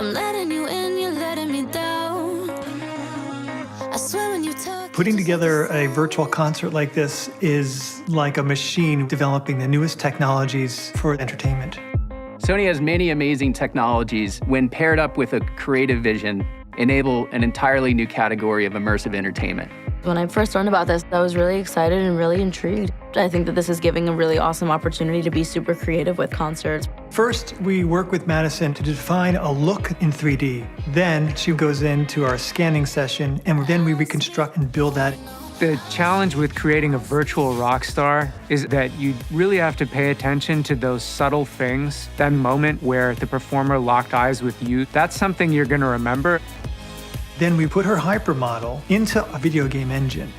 I'm letting you in, you're letting me down. I swear when you talk. Putting together a virtual concert like this is like a machine developing the newest technologies for entertainment. Sony has many amazing technologies. When paired up with a creative vision, enable an entirely new category of immersive entertainment. When I first learned about this, I was really excited and really intrigued. I think that this is giving a really awesome opportunity to be super creative with concerts. First, we work with Madison to define a look in 3D. Then she goes into our scanning session, and then we reconstruct and build that. The challenge with creating a virtual rock star is that you really have to pay attention to those subtle things. That moment where the performer locked eyes with you, that's something you're going to remember. Then we put her hypermodel into a video game engine.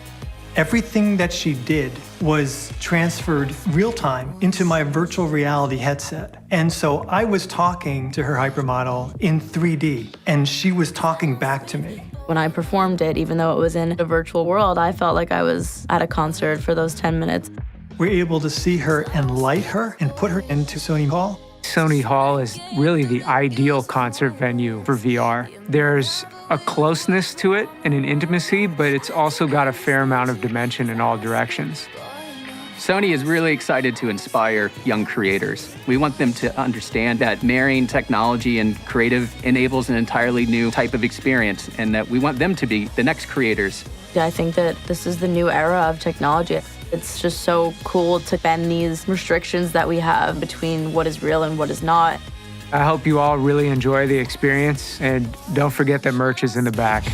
Everything that she did was transferred real-time into my virtual reality headset. And so I was talking to her hypermodel in 3D, and she was talking back to me. When I performed it, even though it was in a virtual world, I felt like I was at a concert for those 10 minutes. We're able to see her and light her and put her into Sony Hall. Sony Hall is really the ideal concert venue for VR. There's a closeness to it and an intimacy, but it's also got a fair amount of dimension in all directions. Sony is really excited to inspire young creators. We want them to understand that marrying technology and creative enables an entirely new type of experience, and that we want them to be the next creators. I think that this is the new era of technology. It's just so cool to bend these restrictions that we have between what is real and what is not. I hope you all really enjoy the experience, and don't forget that merch is in the back.